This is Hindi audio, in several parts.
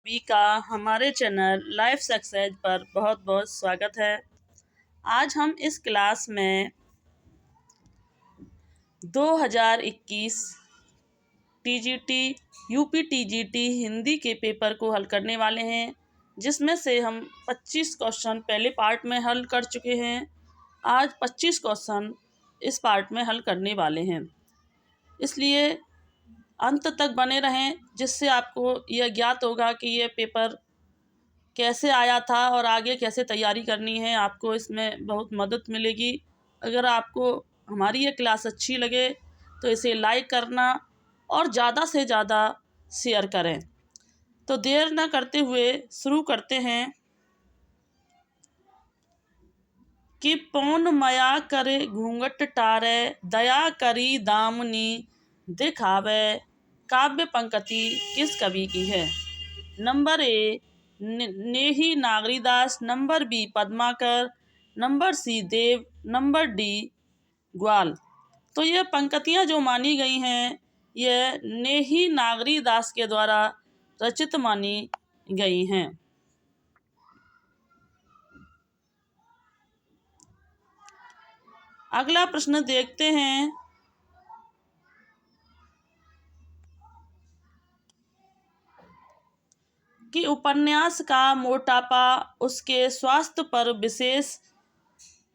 सभी का हमारे चैनल लाइफ सक्सेस पर बहुत बहुत स्वागत है। आज हम इस क्लास में 2021 टीजीटी यूपी टीजीटी हिंदी के पेपर को हल करने वाले हैं, जिसमें से हम 25 क्वेश्चन पहले पार्ट में हल कर चुके हैं। आज 25 क्वेश्चन इस पार्ट में हल करने वाले हैं, इसलिए अंत तक बने रहें, जिससे आपको यह ज्ञात होगा कि यह पेपर कैसे आया था और आगे कैसे तैयारी करनी है। आपको इसमें बहुत मदद मिलेगी। अगर आपको हमारी ये क्लास अच्छी लगे तो इसे लाइक करना और ज़्यादा से ज़्यादा शेयर करें। तो देर न करते हुए शुरू करते हैं कि पौन मया करे घूंघट टारे, दया करी दामनी दिखावे। काव्य पंक्ति किस कवि की है? Number A Nehi Nagaridas, number B Padmakar, number C Dev, number D Gwal. तो ये पंक्तियाँ जो मानी गई हैं, यह नेही नागरीदास के द्वारा रचित मानी गई हैं। अगला प्रश्न देखते हैं कि उपन्यास का मोटापा उसके स्वास्थ्य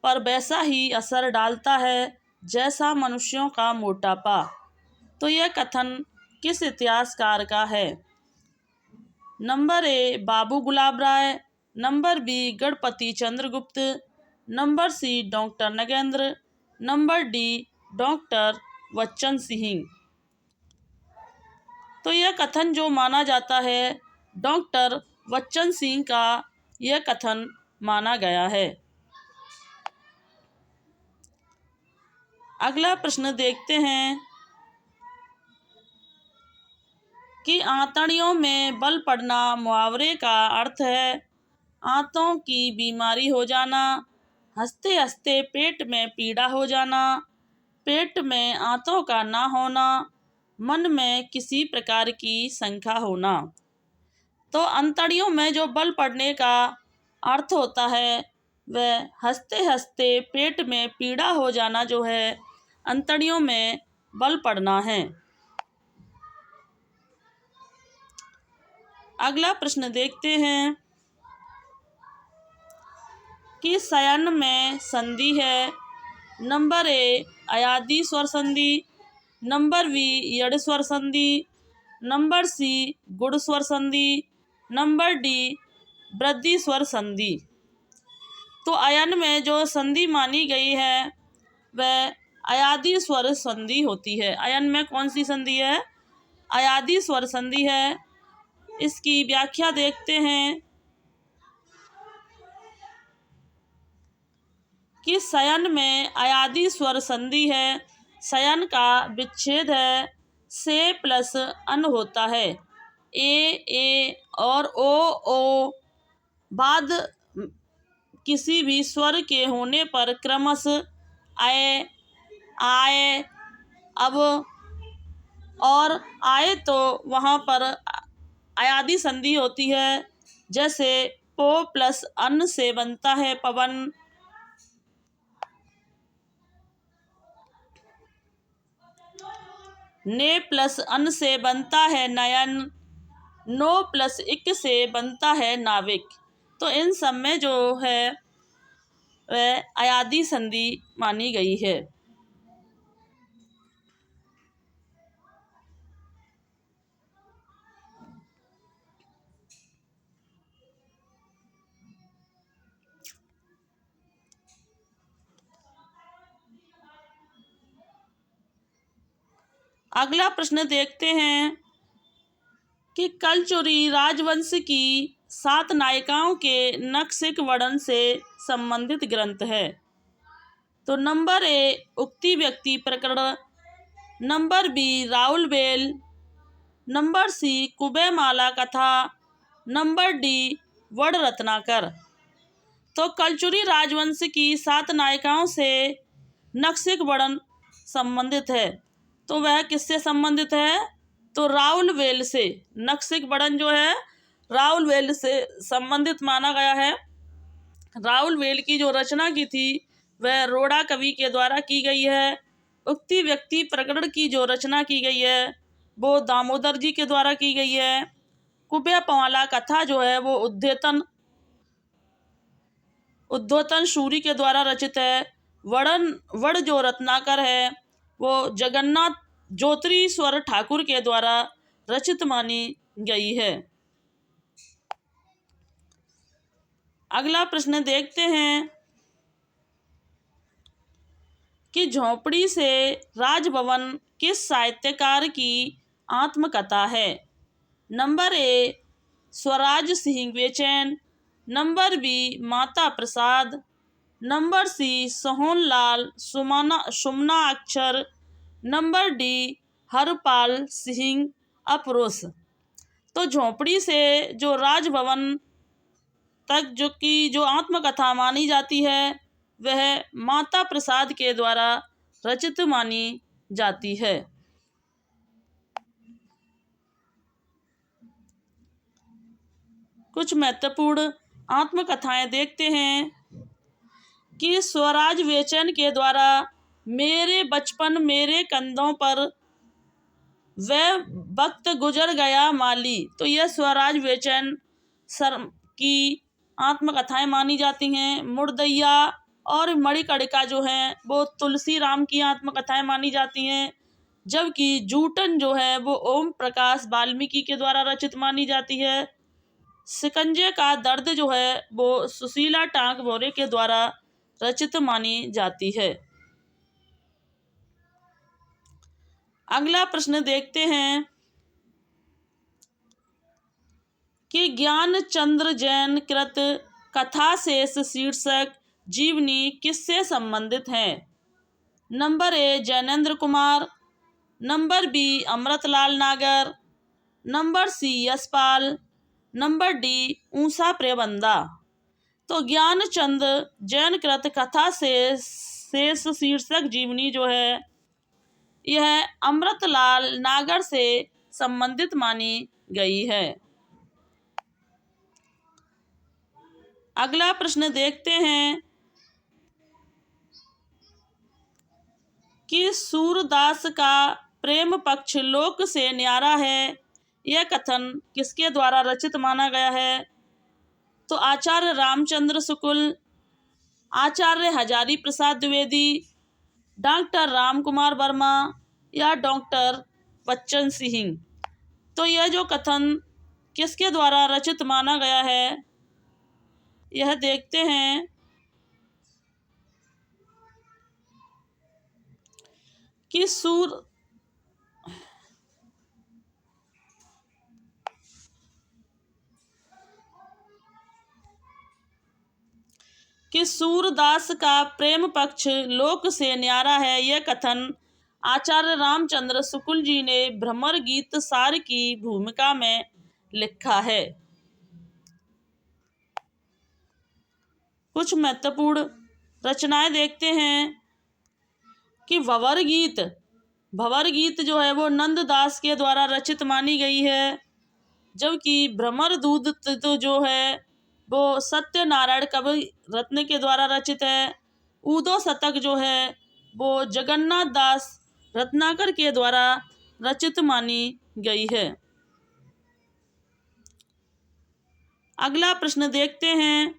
पर वैसा ही असर डालता है जैसा मनुष्यों का मोटापा। तो यह कथन किस इतिहासकार का है? Number A Babu Gulab Rai, number B Ganapati Chandragupta, number C doctor Nagendra, number D doctor Bachchan Singh. तो यह कथन जो माना जाता है, डॉक्टर बच्चन सिंह का यह कथन माना गया है। अगला प्रश्न देखते हैं कि आंतड़ियों में बल पड़ना मुहावरे का अर्थ है आंतों की बीमारी हो जाना, हंसते हंसते पेट में पीड़ा हो जाना, पेट में आंतों का ना होना, मन में किसी प्रकार की शंका होना। तो अंतड़ियों में जो बल पड़ने का अर्थ होता है, वह हंसते हंसते पेट में पीड़ा हो जाना जो है, अंतड़ियों में बल पड़ना है। अगला प्रश्न देखते हैं कि शयन में संधि है। नंबर ए अयादी स्वर संधि, नंबर बी यड़ स्वर संधि, नंबर सी गुड़ स्वर संधि, नंबर डी वृद्धि स्वर संधि। तो अयन में जो संधि मानी गई है, वह अयादी स्वर संधि होती है। अयन में कौन सी संधि है? अयादी स्वर संधि है। इसकी व्याख्या देखते हैं कि शयन में अयादी स्वर संधि है। शयन का विच्छेद है, से प्लस अन होता है। ए और ओ बाद किसी भी स्वर के होने पर क्रमशः आए, आए, अब और आए तो वहाँ पर अयादी संधि होती है। जैसे पो प्लस अन से बनता है पवन, ने प्लस अन से बनता है नयन, नो प्लस इक से बनता है नाविक। तो इन सब में जो है वह अयादी संधि मानी गई है। अगला प्रश्न देखते हैं कि कलचुरी राजवंश की 7 नायिकाओं के नक्शिक वर्णन से संबंधित ग्रंथ है। तो नंबर ए Ukti Vyakti Prakaran, number B Raul Bel, number C कुबेमाला कथा, नंबर डी वड रत्नाकर। तो कलचुरी राजवंश की 7 नायिकाओं से नक्शिक वर्णन संबंधित है। तो वह किससे संबंधित है? तो राउल बेल से। नक्शिक वर्णन जो है राउल वेल से संबंधित माना गया है। राउल वेल की जो रचना की थी वह रोड़ा कवि के द्वारा की गई है। उक्ति व्यक्ति प्रकरण की जो रचना की गई है वो दामोदर जी के द्वारा की गई है। कुब्या पंवाला कथा जो है वो उद्धोतन सूरी के द्वारा रचित है। वड़ जो रत्नाकर है वो जगन्नाथ ज्योतिरीश्वर ठाकुर के द्वारा रचित मानी गई है। अगला प्रश्न देखते हैं कि झोपड़ी से राजभवन किस साहित्यकार की आत्मकथा है। नंबर ए स्वराज सिंह बेचैन, number B Mata Prasad, number C Sohanlal Sumana अक्षर, नंबर डी हरपाल सिंह अफरोज। तो झोपड़ी से जो राजभवन तक जो आत्मकथा मानी जाती है वह माता प्रसाद के द्वारा रचित मानी जाती है। कुछ महत्वपूर्ण आत्मकथाएं देखते हैं कि स्वराज बेचैन के द्वारा मेरे बचपन मेरे कंधों पर वह वक्त गुजर गया माली, तो यह स्वराज बेचैन सर की आत्मकथाएं मानी जाती हैं। मुर्दैया और मणिकर्णिका जो हैं वो तुलसी राम की आत्मकथाएं मानी जाती हैं, जबकि जूटन जो है वो ओम प्रकाश वाल्मीकि के द्वारा रचित मानी जाती है। शिकंजे का दर्द जो है वो सुशीला टांक भोरे के द्वारा रचित मानी जाती है। अगला प्रश्न देखते हैं कि ज्ञान चंद्र जैन कृत कथा शेष शीर्षक जीवनी किससे संबंधित है। Number A Jainendra Kumar, number B Amritlal Nagar, number C Yashpal, number D Usha Priyamvada. तो ज्ञानचंद जैन कृत कथा शेष शीर्षक जीवनी जो है यह अमृतलाल नागर से संबंधित मानी गई है। अगला प्रश्न देखते हैं कि सूरदास का प्रेम पक्ष लोक से न्यारा है, यह कथन किसके द्वारा रचित माना गया है। तो आचार्य रामचंद्र शुक्ल, आचार्य हजारी प्रसाद द्विवेदी, डॉक्टर राम कुमार वर्मा या डॉक्टर बच्चन सिंह। तो यह जो कथन किसके द्वारा रचित माना गया है यह देखते हैं कि सूरदास का प्रेम पक्ष लोक से न्यारा है, यह कथन आचार्य रामचंद्र शुक्ल जी ने भ्रमर गीत सार की भूमिका में लिखा है। कुछ महत्वपूर्ण रचनाएं देखते हैं कि भंवर गीत जो है वो नंददास के द्वारा रचित मानी गई है, जबकि भ्रमर दूत जो है वो सत्यनारायण कवि रत्न के द्वारा रचित है। ऊदो शतक जो है वो जगन्नाथ दास रत्नाकर के द्वारा रचित मानी गई है। अगला प्रश्न देखते हैं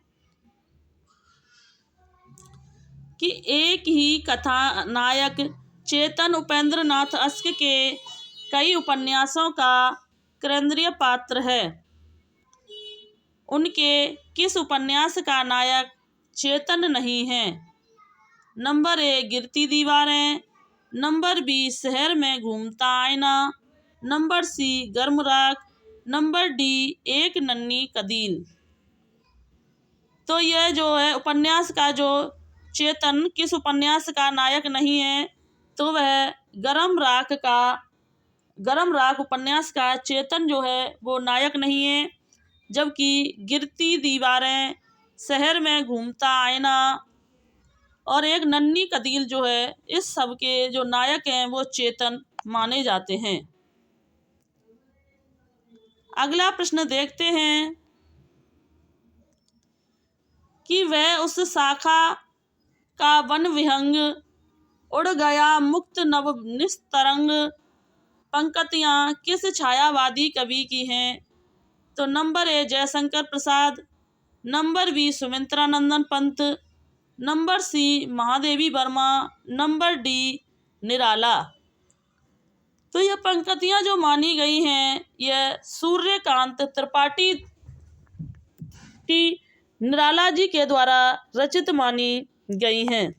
कि एक ही कथा नायक चेतन उपेंद्र नाथ अस्क के कई उपन्यासों का केंद्रीय पात्र है, उनके किस उपन्यास का नायक चेतन नहीं है। नंबर ए गिरती दीवारें, नंबर बी शहर में घूमता आईना, नंबर सी गर्म राख, नंबर डी एक नन्ही कदील। तो यह जो है उपन्यास का जो चेतन किस उपन्यास का नायक नहीं है तो वह गर्म राख उपन्यास का चेतन जो है वो नायक नहीं है, जबकि गिरती दीवारें, शहर में घूमता आईना और एक नन्ही कदील जो है इस सब के जो नायक हैं वो चेतन माने जाते हैं। अगला प्रश्न देखते हैं कि वह उस शाखा का वन विहंग उड़ गया मुक्त नभ निस्तरंग पंक्तियाँ किस छायावादी कवि की हैं? तो number A Jaishankar Prasad, number B Sumitra Nandan Pant, number C Mahadevi Verma, number D Nirala. तो यह पंक्तियाँ जो मानी गई हैं यह सूर्यकांत त्रिपाठी निराला जी के द्वारा रचित मानी गई हैं।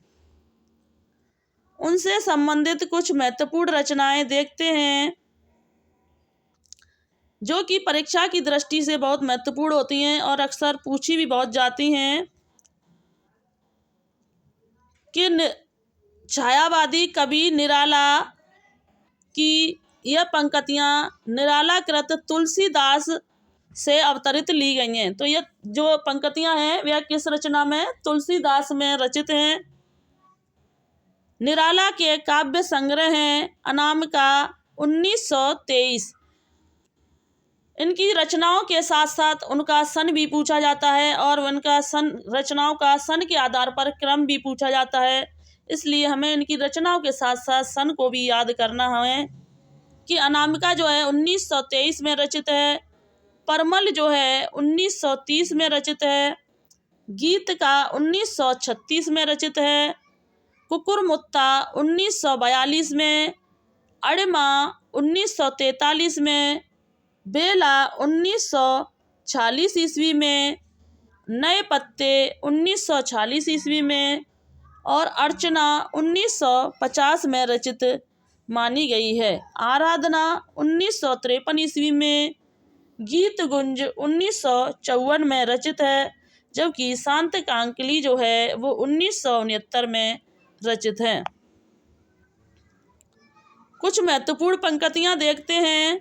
उनसे संबंधित कुछ महत्वपूर्ण रचनाएं देखते हैं जो कि परीक्षा की दृष्टि से बहुत महत्वपूर्ण होती हैं और अक्सर पूछी भी बहुत जाती हैं कि छायावादी कवि निराला की यह पंक्तियाँ निराला कृत तुलसीदास से अवतरित ली गई हैं। तो यह जो पंक्तियाँ हैं वह किस रचना में? तुलसीदास में रचित हैं। निराला के काव्य संग्रह हैं अनामिका 1923। इनकी रचनाओं के साथ साथ उनका सन भी पूछा जाता है और उनका सन रचनाओं का सन के आधार पर क्रम भी पूछा जाता है, इसलिए हमें इनकी रचनाओं के साथ साथ सन को भी याद करना है कि अनामिका जो है 1923 में रचित है, परमल जो है 1930 में रचित है, गीत का 1936 में रचित है, कुकुरमुत्ता 1942 में, अड़िमा 1943 में, बेला 1946 ईस्वी में, नए पत्ते 1946 ईस्वी में और अर्चना 1950 में रचित मानी गई है। आराधना 1953 ईस्वी में, गीत गुंज 1954 में रचित है, जबकि शांत कांकली जो है वो 1969 में रचित है। कुछ महत्वपूर्ण पंक्तियां देखते हैं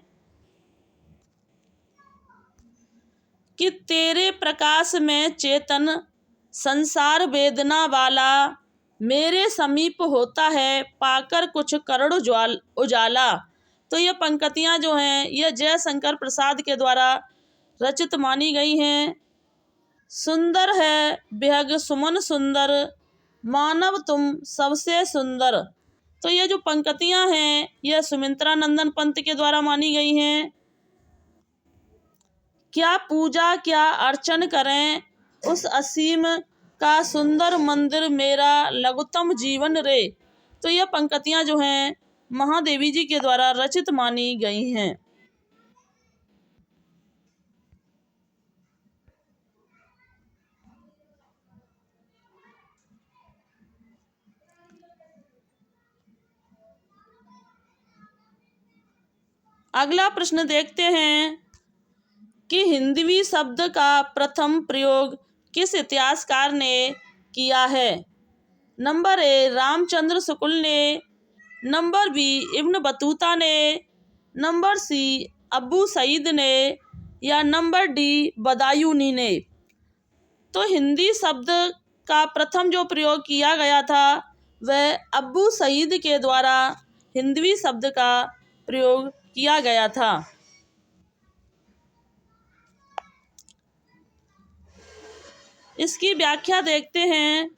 कि तेरे प्रकाश में चेतन संसार वेदना वाला, मेरे समीप होता है पाकर कुछ करोड़ उजाला। तो ये पंक्तियां जो हैं यह जयशंकर प्रसाद के द्वारा रचित मानी गई हैं। सुंदर है बेहग सुमन सुंदर, मानव तुम सबसे सुंदर। तो ये जो पंक्तियां हैं यह सुमित्रा नंदन पंत के द्वारा मानी गई हैं। क्या पूजा क्या अर्चन करें उस असीम का सुंदर मंदिर मेरा लघुतम जीवन रे। तो यह पंक्तियां जो हैं महादेवी जी के द्वारा रचित मानी गई हैं। अगला प्रश्न देखते हैं कि हिंदवी शब्द का प्रथम प्रयोग किस इतिहासकार ने किया है? नंबर ए रामचंद्र शुक्ल ने, नंबर बी इब्न बतूता ने, नंबर सी अबू सईद ने या नंबर डी बदायूनी ने। तो हिंदी शब्द का प्रथम जो प्रयोग किया गया था वह अबू सईद के द्वारा हिंदवी शब्द का प्रयोग किया गया था। इसकी व्याख्या देखते हैं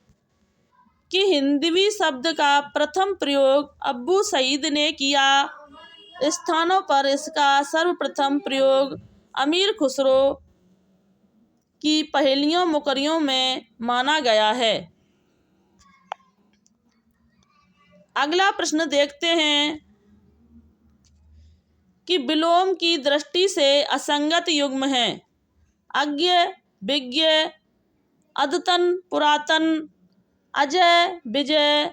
कि हिंदवी शब्द का प्रथम प्रयोग अबू सईद ने किया। स्थानों पर इसका सर्वप्रथम प्रयोग अमीर खुसरो की पहेलियों मुकरियों में माना गया है। अगला प्रश्न देखते हैं कि विलोम की दृष्टि से असंगत युग्म हैं अज्ञ, विज्ञ, अद्यतन, पुरातन, अजय, विजय,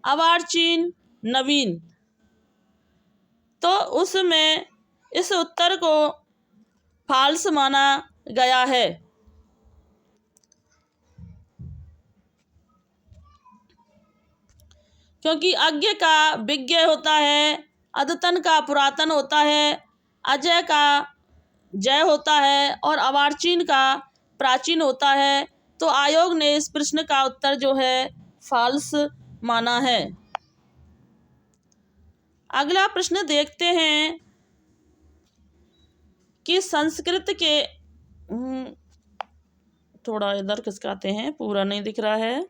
अर्वाचीन, नवीन। तो उसमें इस उत्तर को फाल्स माना गया है। क्योंकि अज्ञ का विज्ञ होता है, अद्यतन का पुरातन होता है, अजय का जय होता है और अर्वाचीन का प्राचीन होता है। तो आयोग ने इस प्रश्न का उत्तर जो है फाल्स माना है। अगला प्रश्न देखते हैं कि संस्कृत के थोड़ा इधर खिसकाते हैं, पूरा नहीं दिख रहा है,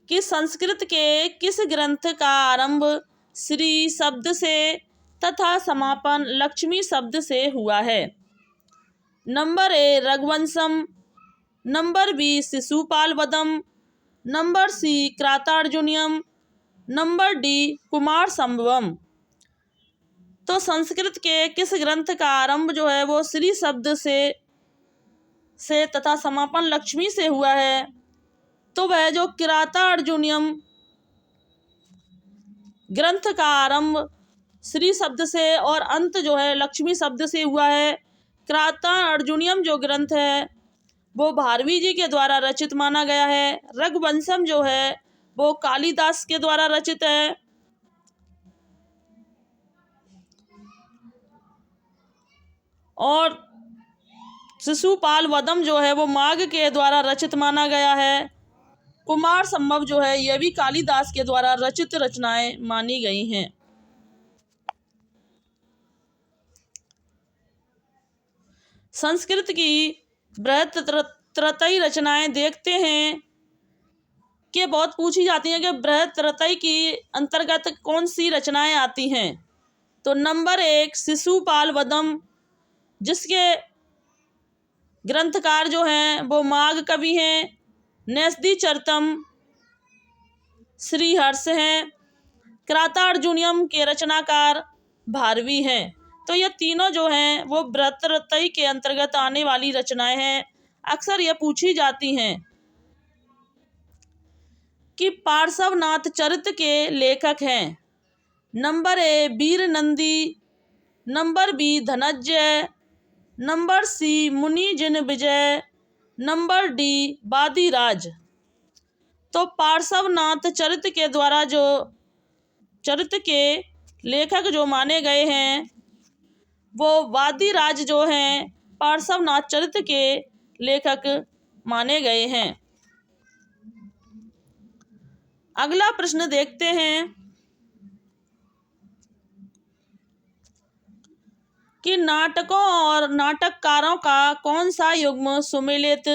कि संस्कृत के किस ग्रंथ का आरंभ श्री शब्द से तथा समापन लक्ष्मी शब्द से हुआ है? Number A Raghuvansham, number B Shishupal Vadham, number C Kiratarjuniyam, number D Kumar Sambhavam. तो संस्कृत के किस ग्रंथ का आरंभ जो है वो श्री शब्द से तथा समापन लक्ष्मी से हुआ है? तो वह जो क्रातार्जुनीयम ग्रंथ का आरंभ श्री शब्द से और अंत जो है लक्ष्मी शब्द से हुआ है। क्रातार्जुनीयम जो ग्रंथ है वो भारवी जी के द्वारा रचित माना गया है। रघुवंशम जो है वो कालिदास के द्वारा रचित है। और शिशुपाल वदम जो है वो माघ के द्वारा रचित माना गया है। कुमार संभव जो है यह भी कालिदास के द्वारा रचित रचनाएं मानी गई हैं। संस्कृत की बृहत्त्रयी रचनाएं देखते हैं कि बहुत पूछी जाती हैं कि बृहत्त्रयी की अंतर्गत कौन सी रचनाएं आती हैं। तो नंबर 1 शिशुपाल वदम, जिसके ग्रंथकार जो हैं वो माघ कवि हैं। न्यष्टिचरितम श्रीहर्ष हैं। क्रातार्जुनीयम के रचनाकार भारवी हैं। तो ये तीनों जो हैं वो बृहत्त्रयी के अंतर्गत आने वाली रचनाएं हैं। अक्सर ये पूछी जाती हैं कि पार्श्वनाथ चरित के लेखक हैं। Number A Veer Nandi, number B Dhananjay, number C Muni Jin Vijay, number D वादिराज। तो पार्श्वनाथ चरित के द्वारा जो चरित के लेखक जो माने गए हैं वो वादिराज जो हैं पार्श्वनाथ चरित के लेखक माने गए हैं। अगला प्रश्न देखते हैं कि नाटकों और नाटककारों का कौन सा युग्म सुमेलित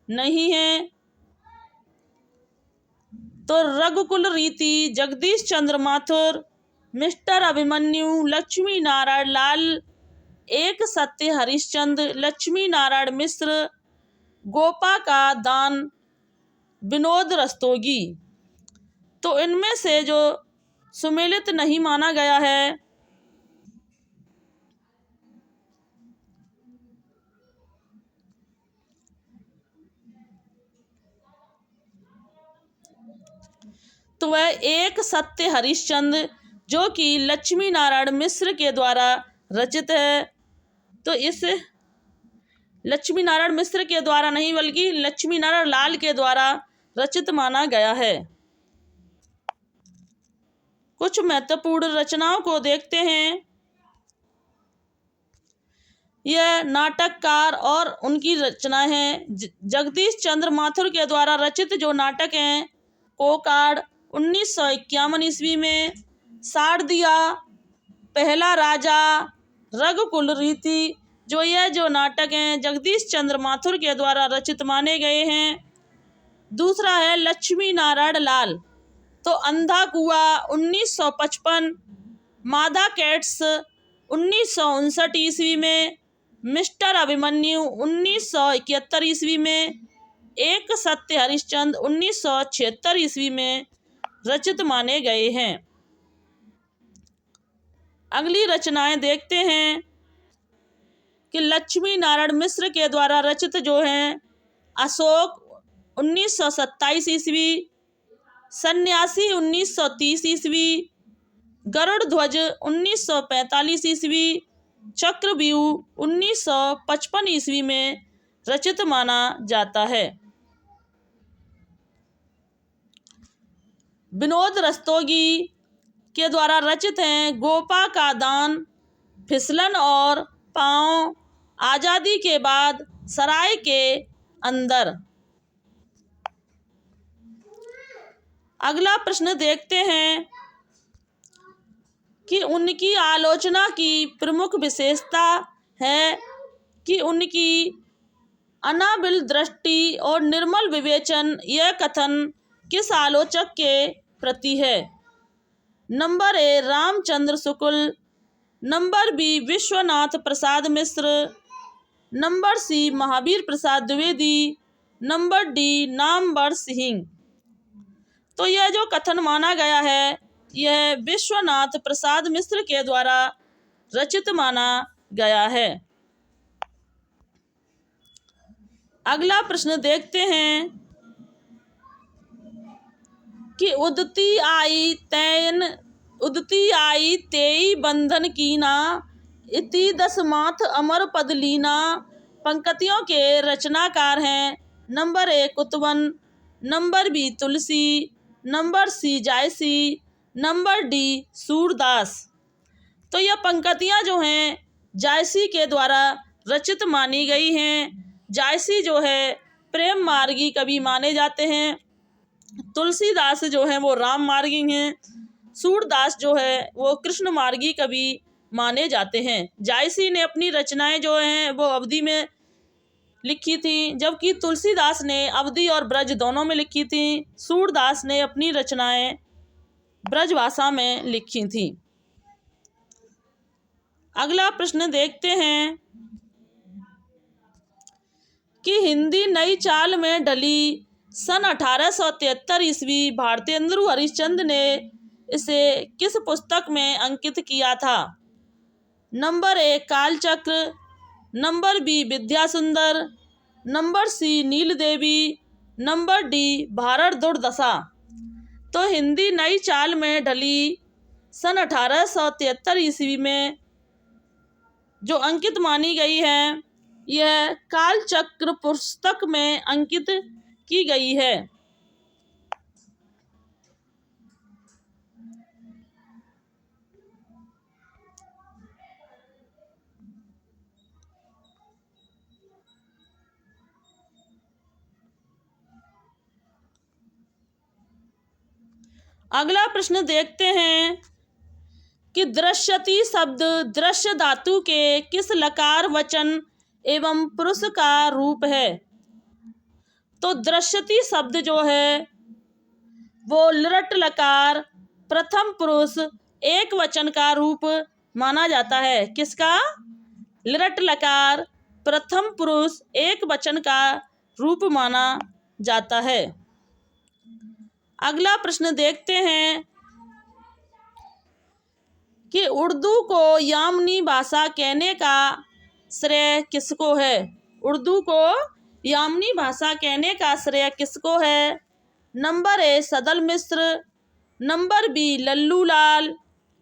नहीं है? तो रघुकुल रीति, जगदीश चंद्र माथुर, मिस्टर अभिमन्यु, लक्ष्मी नारायण लाल, एक सत्य हरिश्चंद्र, लक्ष्मी नारायण मिश्र, गोपा का दान, विनोद रस्तोगी। तो इनमें से जो सुमेलित नहीं माना गया है तो वह एक सत्य हरिश्चंद्र जो कि लक्ष्मी नारायण मिश्र के द्वारा रचित है। तो इस लक्ष्मी नारायण मिश्र के द्वारा नहीं बल्कि लक्ष्मी नारायण लाल के द्वारा रचित माना गया है। कुछ महत्वपूर्ण रचनाओं को देखते हैं। यह नाटककार और उनकी रचना है। जगदीश चंद्र माथुर के द्वारा रचित जो नाटक हैं कोकाड़ 1951 ईस्वी में, शारदिया, पहला राजा, रघुकुल रीति, जो नाटक हैं जगदीश चंद्र माथुर के द्वारा रचित माने गए हैं। दूसरा है लक्ष्मी नारायण लाल, तो अंधा कुआं 1955, मादा कैट्स 1959 ईस्वी में, मिस्टर अभिमन्यु 1971 ईस्वी में, एक सत्य हरिश्चंद्र 1976 ईस्वी में रचित माने गए हैं। अगली रचनाएं देखते हैं कि लक्ष्मी नारायण मिश्र के द्वारा रचित जो हैं अशोक 1927 ईस्वी, सन्यासी 1930 ईस्वी, गरुड़ ध्वज 1945 ईस्वी, चक्रव्यूह 1955 ईस्वी में रचित माना जाता है। विनोद रस्तोगी के द्वारा रचित हैं गोपा का दान, फिसलन और पाँव, आज़ादी के बाद, सराय के अंदर। अगला प्रश्न देखते हैं कि उनकी आलोचना की प्रमुख विशेषता है कि उनकी अनाबिल दृष्टि और निर्मल विवेचन यह कथन किस आलोचक के प्रति है? Number A Ramchandra Shukla, number B Vishwanath Prasad Mishra, number C Mahavir Prasad Dwivedi, number D Namvar Singh. तो यह जो कथन माना गया है यह विश्वनाथ प्रसाद मिश्र के द्वारा रचित माना गया है। अगला प्रश्न देखते हैं कि उदती आई तेई बंधन कीना, इति दसमाथ अमर पद लीना। पंक्तियों के रचनाकार हैं number A Kutban, number B Tulsi, number C Jayasi, number D Surdas. तो यह पंक्तियां जो हैं जायसी के द्वारा रचित मानी गई हैं। जायसी जो है प्रेम मार्गी कवि माने जाते हैं। तुलसीदास जो है वो राम मार्गी हैं। सूरदास जो है वो कृष्ण मार्गी कवि माने जाते हैं। जायसी ने अपनी रचनाएं जो हैं वो अवधी में लिखी थी, जबकि तुलसीदास ने अवधी और ब्रज दोनों में लिखी थी। सूरदास ने अपनी रचनाएं ब्रज भाषा में लिखी थी। अगला प्रश्न देखते हैं कि हिंदी नई चाल में ढली सन 1873 ईस्वी भारतेंदु हरिश्चंद्र ने इसे किस पुस्तक में अंकित किया था? Number A Kalchakra, number B Vidyasundar, number C Neel Devi, number D Bharat Durdasha. तो हिंदी नई चाल में ढली सन 1873 ईस्वी में जो अंकित मानी गई है यह कालचक्र पुस्तक में अंकित की गई है। अगला प्रश्न देखते हैं कि दृश्यति शब्द दृश्य धातु के किस लकार वचन एवं पुरुष का रूप है? तो दृश्यति शब्द जो है वो लृट लकार प्रथम पुरुष एक वचन का रूप माना जाता है। किसका? लृट लकार प्रथम पुरुष एक वचन का रूप माना जाता है। अगला प्रश्न देखते हैं कि उर्दू को यामनी भाषा कहने का श्रेय किसको है? उर्दू को यामनी भाषा कहने का श्रेय किसको है? Number A Sadal Mishra, number B Lallu Lal,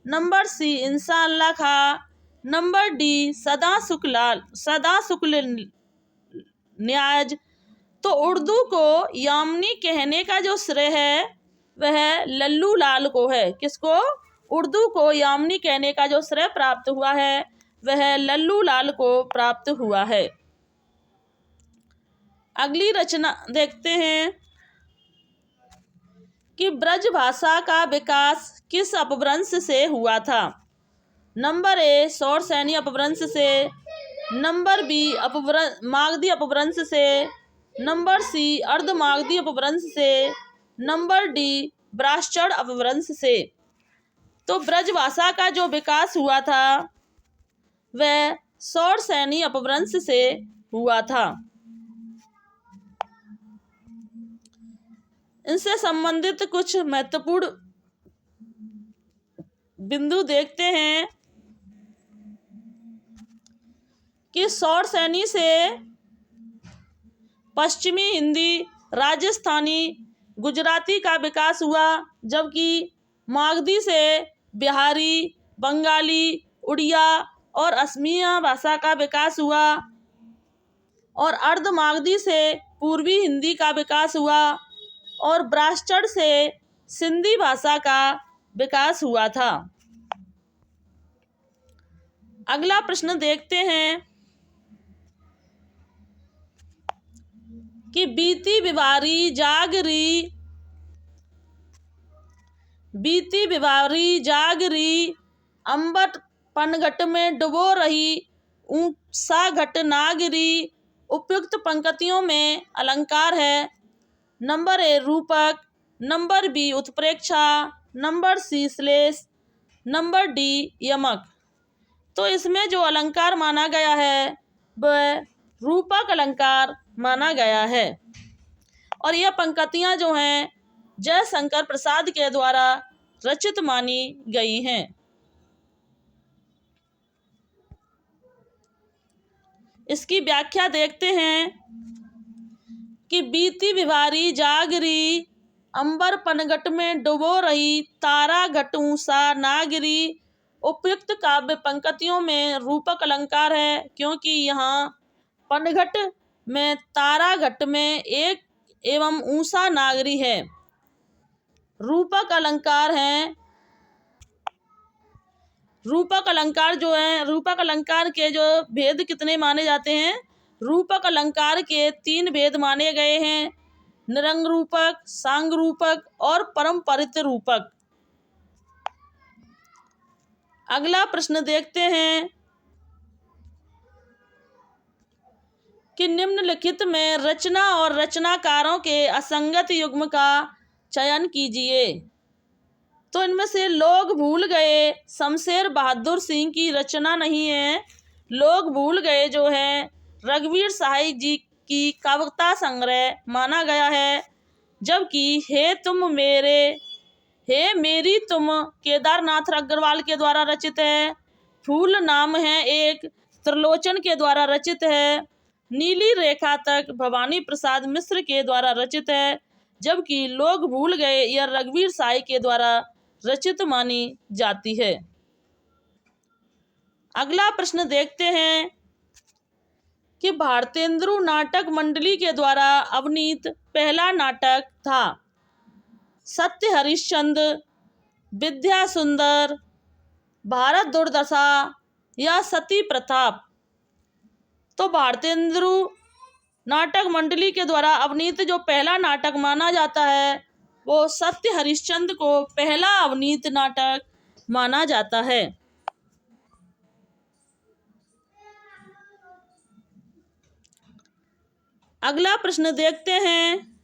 number C Insha Allah खा, नंबर डी सदा शुक्ल न्याज। तो उर्दू को यामनी कहने का जो श्रेय है वह लल्लू लाल को है। किसको? उर्दू को यामनी कहने का जो श्रेय प्राप्त हुआ है वह लल्लू लाल को प्राप्त हुआ है। अगली रचना देखते हैं कि ब्रज भाषा का विकास किस अपभ्रंश से हुआ था? नंबर ए सौरसैनी अपभ्रंश से, नंबर बी मागधी अपभ्रंश से, नंबर सी अर्धमागधी अपभ्रंश से, नंबर डी ब्राह्मण अपभ्रंश से। तो ब्रज भाषा का जो विकास हुआ था वह सौरसैनी अपभ्रंश से हुआ था। इनसे संबंधित कुछ महत्वपूर्ण बिंदु देखते हैं कि सौरसैनी से पश्चिमी हिंदी, राजस्थानी, गुजराती का विकास हुआ, जबकि मागधी से बिहारी, बंगाली, उड़िया और असमिया भाषा का विकास हुआ और अर्धमागधी से पूर्वी हिंदी का विकास हुआ और ब्राह्मण से सिंधी भाषा का विकास हुआ था। अगला प्रश्न देखते हैं कि बीती बिवारी जागरी अंबट पनघट में डुबो रही सा घट नागरी उपयुक्त पंक्तियों में अलंकार है। नंबर ए रूपक, नंबर बी उत्प्रेक्षा, नंबर सी श्लेष, नंबर डी यमक। तो इसमें जो अलंकार माना गया है वह रूपक अलंकार माना गया है और यह पंक्तियां जो हैं जयशंकर प्रसाद के द्वारा रचित मानी गई हैं। इसकी व्याख्या देखते हैं कि बीती विभारी जागरी, अंबर पनघट में डुबो रही, तारा घट ऊंसा नागरी उपयुक्त काव्य पंक्तियों में रूपक अलंकार है, क्योंकि यहाँ पनघट में, तारा घट में एक एवं ऊंसा नागरी है। रूपक अलंकार हैं। रूपक अलंकार जो है, रूपक अलंकार के जो भेद कितने माने जाते हैं? रूपक अलंकार के 3 भेद माने गए हैं, निरंग रूपक, सांग रूपक और परम्परित रूपक। अगला प्रश्न देखते हैं कि निम्नलिखित में रचना और रचनाकारों के असंगत युग्म का चयन कीजिए। तो इनमें से लोग भूल गए शमशेर बहादुर सिंह की रचना नहीं है। लोग भूल गए जो है रघुवीर सहाय जी की कविता संग्रह माना गया है, जबकि हे मेरी तुम केदारनाथ अग्रवाल के द्वारा रचित है। फूल नाम है एक त्रिलोचन के द्वारा रचित है। नीली रेखा तक भवानी प्रसाद मिश्र के द्वारा रचित है, जबकि लोग भूल गए यह रघुवीर सहाय के द्वारा रचित मानी जाती है। अगला प्रश्न देखते हैं कि भारतेंदु नाटक मंडली के द्वारा अभिनीत पहला नाटक था सत्य हरिश्चंद्र, विद्या सुंदर, भारत दुर्दशा या सती प्रताप। तो भारतेंदु नाटक मंडली के द्वारा अभिनीत जो पहला नाटक माना जाता है वो सत्य हरिश्चंद्र को पहला अभिनीत नाटक माना जाता है। अगला प्रश्न देखते हैं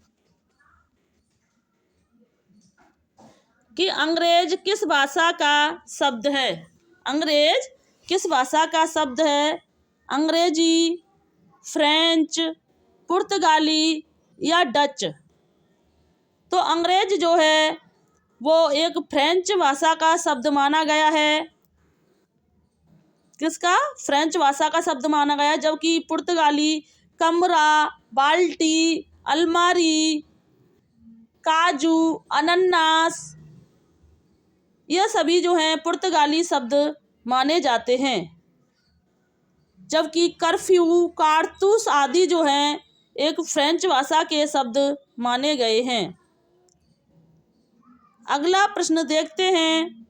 कि अंग्रेज किस भाषा का शब्द है? अंग्रेज किस भाषा का शब्द है? अंग्रेजी, फ्रेंच, पुर्तगाली या डच? तो अंग्रेज जो है वो एक फ्रेंच भाषा का शब्द माना गया है। किसका? फ्रेंच भाषा का शब्द माना गया, जबकि पुर्तगाली कमरा, बाल्टी, अलमारी, काजू, अनन्नास यह सभी जो हैं पुर्तगाली शब्द माने जाते हैं, जबकि कर्फ्यू, कारतूस आदि जो हैं एक फ्रेंच भाषा के शब्द माने गए हैं। अगला प्रश्न देखते हैं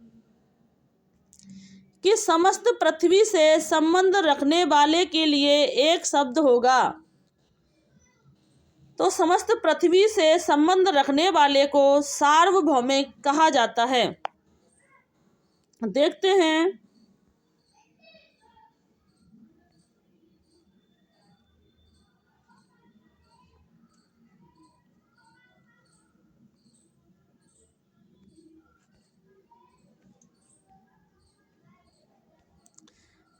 कि समस्त पृथ्वी से संबंध रखने वाले के लिए एक शब्द होगा। तो समस्त पृथ्वी से संबंध रखने वाले को सार्वभौमिक कहा जाता है। देखते हैं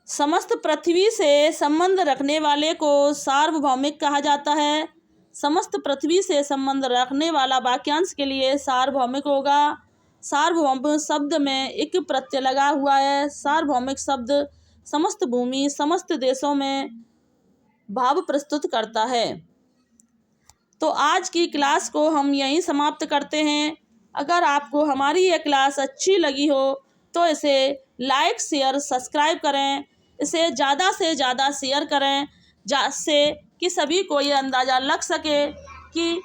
समस्त पृथ्वी से संबंध रखने वाले को सार्वभौमिक कहा जाता है। समस्त पृथ्वी से संबंध रखने वाला वाक्यांश के लिए सार्वभौमिक होगा। सार्वभौमिक शब्द में एक प्रत्यय लगा हुआ है। सार्वभौमिक शब्द समस्त भूमि, समस्त देशों में भाव प्रस्तुत करता है। तो आज की क्लास को हम यहीं समाप्त करते हैं। अगर आपको हमारी ये क्लास अच्छी लगी हो तो इसे लाइक, शेयर, सब्सक्राइब करें। इसे ज़्यादा से ज़्यादा शेयर करें, जिससे कि सभी को ये अंदाज़ा लग सके कि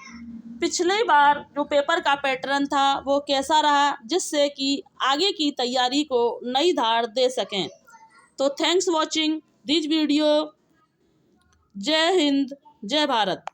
पिछले बार जो पेपर का पैटर्न था वो कैसा रहा, जिससे कि आगे की तैयारी को नई धार दे सकें। तो थैंक्स वॉचिंग दिस वीडियो। जय हिंद, जय भारत।